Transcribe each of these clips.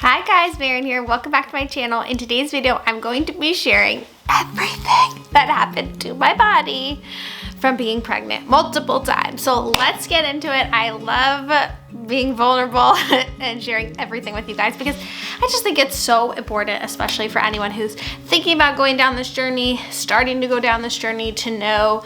Hi guys, Marian here. Welcome back to my channel. In today's video, I'm going to be sharing everything that happened to my body from being pregnant multiple times. So let's get into it. I love being vulnerable and sharing everything with you guys because I just think it's so important, especially for anyone who's thinking about going down this journey, starting to go down this journey, to know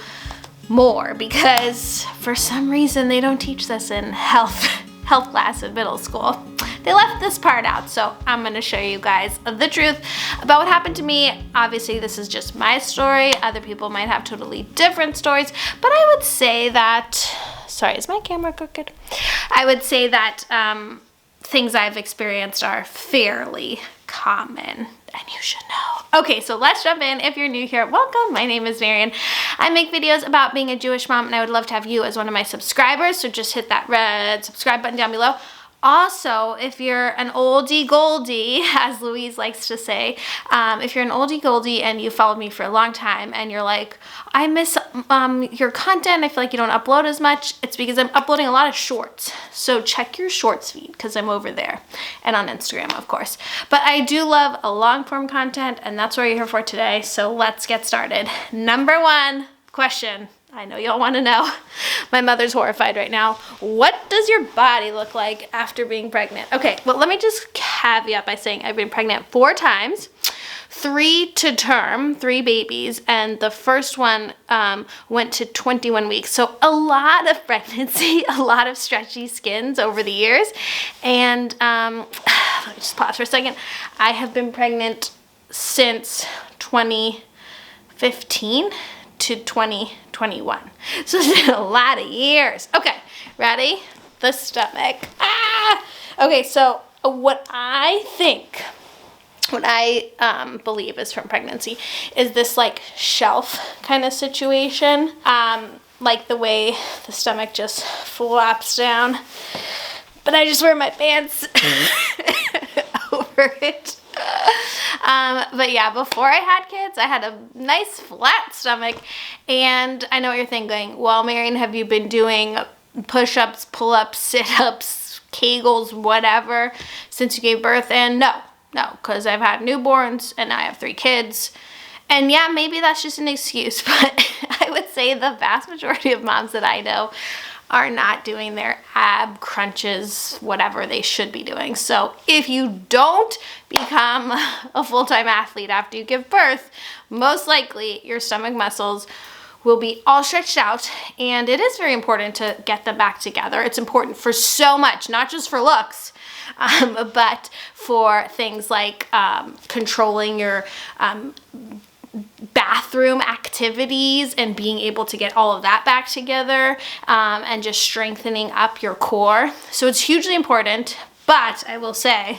more, because for some reason they don't teach this in health class in middle school. They left this part out, so I'm going to show you guys the truth about what happened to me. Obviously, this is just my story. Other people might have totally different stories, but I would say that, sorry, is my camera crooked? I would say that things I've experienced are fairly common, and you should know. Okay, so let's jump in. If you're new here, welcome. My name is Marian. I make videos about being a Jewish mom, and I would love to have you as one of my subscribers, so just hit that red subscribe button down below. Also, if you're an oldie goldie, as Louise likes to say, if you're an oldie goldie and you followed me for a long time and you're like, I miss your content, I feel like you don't upload as much, it's because I'm uploading a lot of shorts. So check your shorts feed because I'm over there, and on Instagram, of course. But I do love a long form content, and that's what you're here for today. So let's get started. Number one question. I know y'all want to know. My mother's horrified right now. What does your body look like after being pregnant? Okay, well, let me just caveat by saying I've been pregnant 4 times, 3 to term, 3 babies, and the first one went to 21 weeks. So a lot of pregnancy, a lot of stretchy skins over the years. And let me just pause for a second. I have been pregnant since 2015 to 2021. So it's been a lot of years. Okay, ready? The stomach. Okay, so what I believe is from pregnancy is this like shelf kind of situation. Like the way the stomach just flops down. But I just wear my pants over it. But yeah, before I had kids, I had a nice flat stomach, and I know what you're thinking. Well, Marian, have you been doing push-ups, pull-ups, sit-ups, Kegels, whatever, since you gave birth? And no, because I've had newborns, and I have 3 kids. And yeah, maybe that's just an excuse, but I would say the vast majority of moms that I know are not doing their ab crunches, whatever they should be doing. So if you don't become a full-time athlete after you give birth, most likely your stomach muscles will be all stretched out, and it is very important to get them back together. It's important for so much, not just for looks, but for things like controlling your bathroom activities and being able to get all of that back together, and just strengthening up your core. So it's hugely important, but I will say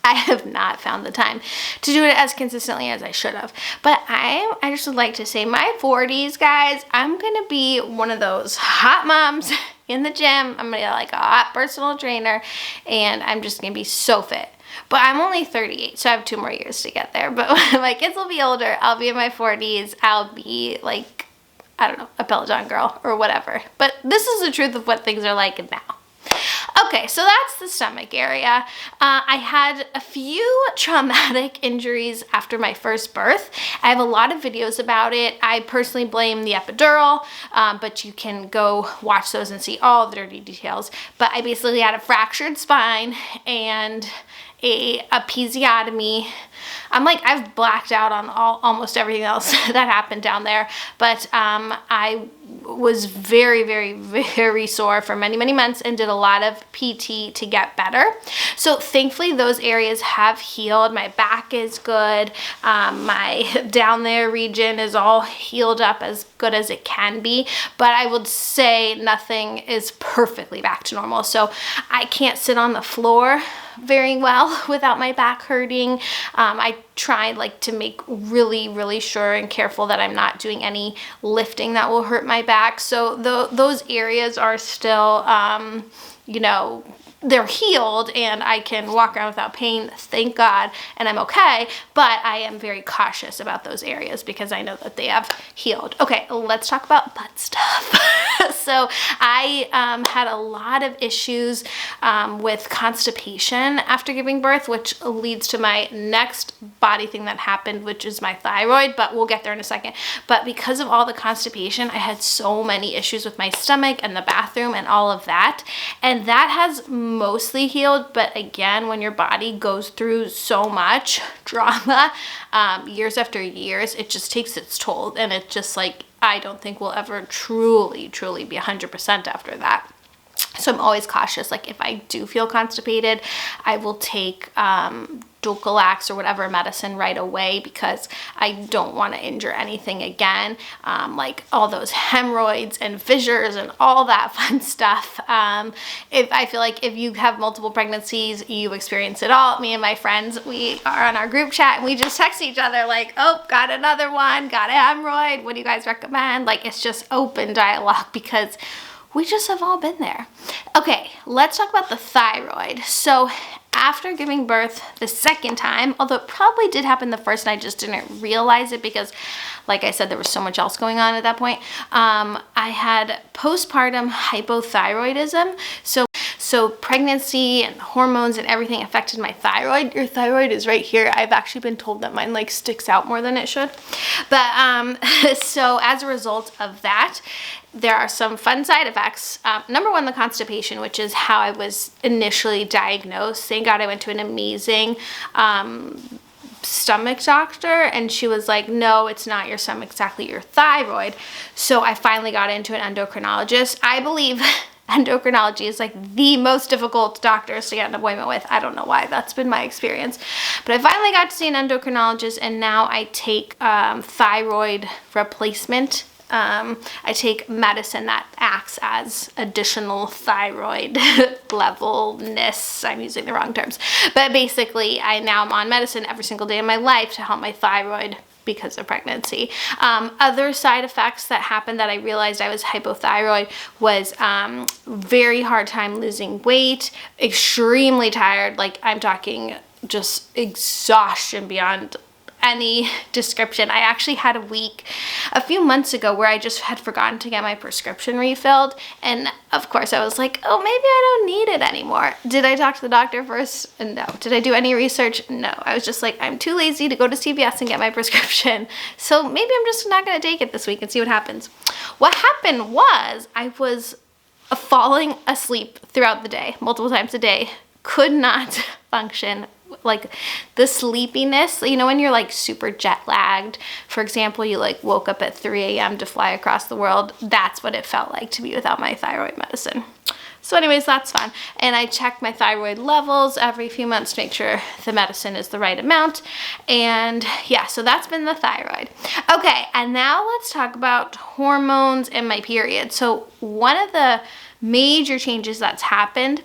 I have not found the time to do it as consistently as I should have. But I just would like to say my 40s, guys, I'm gonna be one of those hot moms in the gym. I'm gonna be like a hot personal trainer, and I'm just gonna be so fit. But I'm only 38, so I have 2 more years to get there. But when my kids will be older, I'll be in my 40s. I'll be like, I don't know, a Peloton girl or whatever. But this is the truth of what things are like now. Okay, so that's the stomach area. I had a few traumatic injuries after my first birth. I have a lot of videos about it. I personally blame the epidural, but you can go watch those and see all the dirty details. But I basically had a fractured spine and a episiotomy. I've blacked out on almost everything else that happened down there, but I was very, very, very sore for many, many months and did a lot of PT to get better. So thankfully those areas have healed. My back is good. My down there region is all healed up as good as it can be, but I would say nothing is perfectly back to normal. So I can't sit on the floor very well without my back hurting. I try to make really, really sure and careful that I'm not doing any lifting that will hurt my back. So those areas are still, they're healed and I can walk around without pain, thank God, and I'm okay, but I am very cautious about those areas because I know that they have healed. Okay, let's talk about butt stuff. So I had a lot of issues with constipation after giving birth, which leads to my next body thing that happened, which is my thyroid, but we'll get there in a second. But because of all the constipation, I had so many issues with my stomach and the bathroom and all of that. And that has mostly healed. But again, when your body goes through so much drama, years after years, it just takes its toll. And it just like, I don't think we'll ever truly be 100% after that. So I'm always cautious. Like if I do feel constipated, I will take Dulcolax or whatever medicine right away because I don't want to injure anything again. Like all those hemorrhoids and fissures and all that fun stuff. If I feel like if you have multiple pregnancies, you experience it all. Me and my friends, we are on our group chat and we just text each other like, oh, got another one, got a hemorrhoid. What do you guys recommend? Like it's just open dialogue because we just have all been there. Okay, let's talk about the thyroid. So after giving birth the second time, although it probably did happen the first and I just didn't realize it because, like I said, there was so much else going on at that point, I had postpartum hypothyroidism. So pregnancy and hormones and everything affected my thyroid. Your thyroid is right here. I've actually been told that mine like sticks out more than it should. But so as a result of that, there are some fun side effects. Number one, the constipation, which is how I was initially diagnosed. Thank God I went to an amazing stomach doctor, and she was like, no, it's not your stomach, exactly your thyroid. So I finally got into an endocrinologist. I believe endocrinology is like the most difficult doctors to get an appointment with. I don't know why, that's been my experience. But I finally got to see an endocrinologist, and now I take thyroid replacement. I take medicine that acts as additional thyroid levelness. I'm using the wrong terms. But basically, I now am on medicine every single day of my life to help my thyroid because of pregnancy. Other side effects that happened that I realized I was hypothyroid was very hard time losing weight, extremely tired, like I'm talking just exhaustion beyond any description. I actually had a week a few months ago where I just had forgotten to get my prescription refilled, and of course I was like, oh, maybe I don't need it anymore. Did I talk to the doctor first? No. Did I do any research? No. I was just like, I'm too lazy to go to CVS and get my prescription, so maybe I'm just not going to take it this week and see what happens. What happened was I was falling asleep throughout the day, multiple times a day, could not function. Like the sleepiness, you know, when you're like super jet lagged, for example, you like woke up at 3 a.m. to fly across the world. That's what it felt like to be without my thyroid medicine. So anyways, that's fun. And I check my thyroid levels every few months to make sure the medicine is the right amount. And yeah, so that's been the thyroid. Okay, and now let's talk about hormones and my period. So one of the major changes that's happened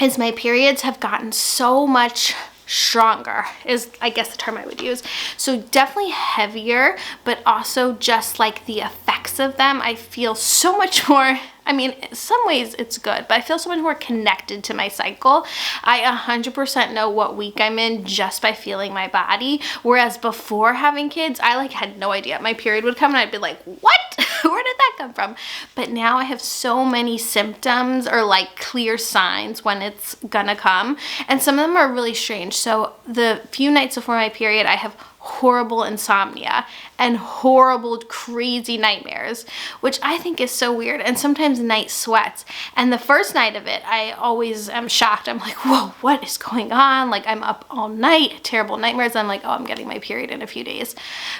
is my periods have gotten so much stronger, is I guess the term I would use. So definitely heavier, but also just like the effects of them, I feel so much more, I mean, in some ways it's good, but I feel so much more connected to my cycle. I 100% know what week I'm in just by feeling my body. Whereas before having kids, I like had no idea. My period would come and I'd be like, what? Where did that come from? But now I have so many symptoms or like clear signs when it's gonna come. And some of them are really strange. So the few nights before my period, I have horrible insomnia and horrible crazy nightmares, which I think is so weird, and sometimes night sweats. And the first night of it, I always am shocked. I'm like, whoa, what is going on? Like I'm up all night, terrible nightmares. I'm like, oh, I'm getting my period in a few days.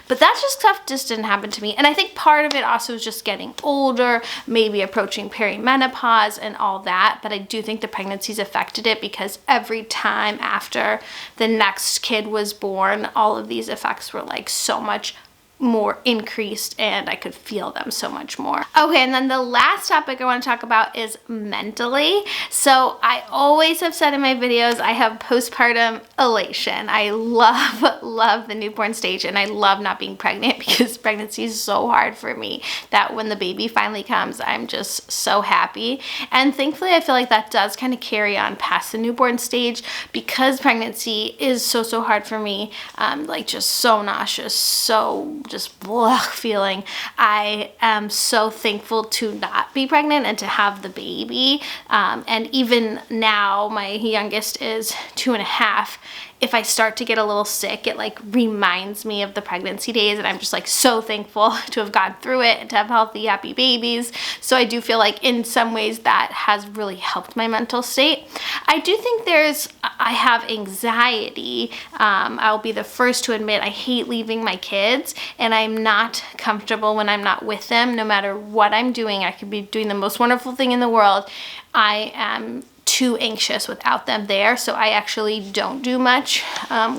But that just stuff just didn't happen to me. And I think part of it also is just getting older, maybe approaching perimenopause and all that. But I do think the pregnancies affected it because every time after the next kid was born, all of these effects were like so much more increased and I could feel them so much more. Okay, and then the last topic I want to talk about is mentally. So I always have said in my videos, I have postpartum elation. I love the newborn stage, and I love not being pregnant because pregnancy is so hard for me that when the baby finally comes, I'm just so happy. And thankfully, I feel like that does kind of carry on past the newborn stage because pregnancy is so hard for me. Like just so nauseous, so just blah feeling. I am so thankful to not be pregnant and to have the baby. And even now, my youngest is 2.5. If I start to get a little sick, it like reminds me of the pregnancy days, and I'm just like so thankful to have gone through it and to have healthy, happy babies. So I do feel like in some ways that has really helped my mental state. I do think I have anxiety. I'll be the first to admit I hate leaving my kids, and I'm not comfortable when I'm not with them. No matter what I'm doing, I could be doing the most wonderful thing in the world. I am too anxious without them there, so I actually don't do much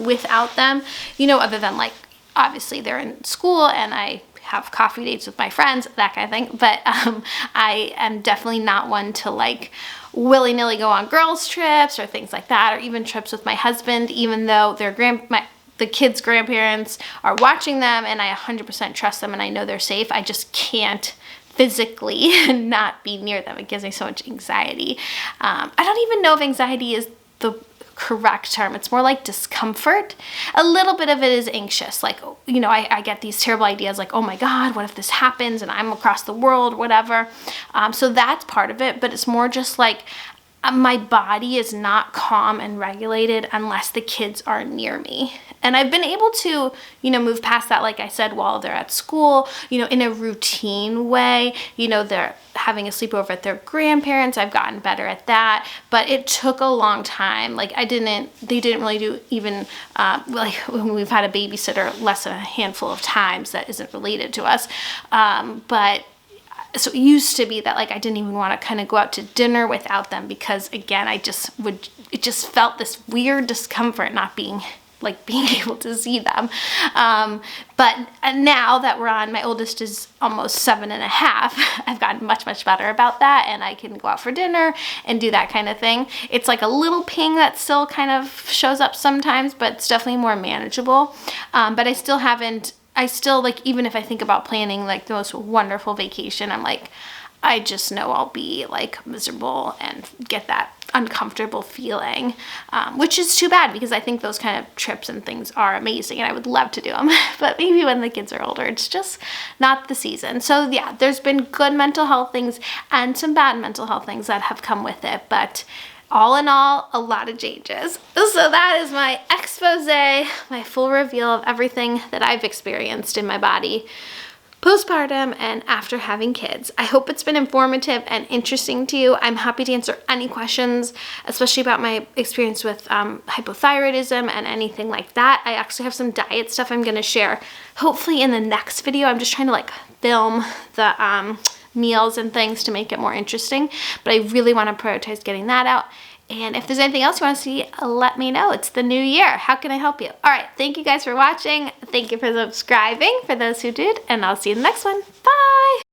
without them, other than like obviously they're in school and I have coffee dates with my friends, that kind of thing. But I am definitely not one to like willy-nilly go on girls trips or things like that, or even trips with my husband, even though the kids' grandparents are watching them and I 100% trust them and I know they're safe. I just can't physically not be near them. It gives me so much anxiety. I don't even know if anxiety is the correct term. It's more like discomfort. A little bit of it is anxious. Like, I get these terrible ideas like, oh my God, what if this happens and I'm across the world, whatever. So that's part of it, but it's more just like my body is not calm and regulated unless the kids are near me. And I've been able to, move past that, like I said, while they're at school, in a routine way. They're having a sleepover at their grandparents. I've gotten better at that, but it took a long time. Like they didn't really do even, like when we've had a babysitter less than a handful of times that isn't related to us. So it used to be that like I didn't even want to kind of go out to dinner without them because again, it just felt this weird discomfort not being able to see them. But now that my oldest is almost 7.5, I've gotten much, much better about that, and I can go out for dinner and do that kind of thing. It's like a little ping that still kind of shows up sometimes, but it's definitely more manageable. But I still like, even if I think about planning like the most wonderful vacation, I'm like, I just know I'll be like miserable and get that uncomfortable feeling, which is too bad because I think those kind of trips and things are amazing and I would love to do them. But maybe when the kids are older, it's just not the season. So yeah, there's been good mental health things and some bad mental health things that have come with it. But all in all, a lot of changes. So that is my expose, my full reveal of everything that I've experienced in my body postpartum and after having kids. I hope it's been informative and interesting to you. I'm happy to answer any questions, especially about my experience with hypothyroidism and anything like that. I actually have some diet stuff I'm going to share hopefully in the next video. I'm just trying to like film the meals and things to make it more interesting, but I really want to prioritize getting that out. And if there's anything else you want to see, let me know. It's the new year. How can I help you? All right. Thank you guys for watching. Thank you for subscribing for those who did, and I'll see you in the next one. Bye.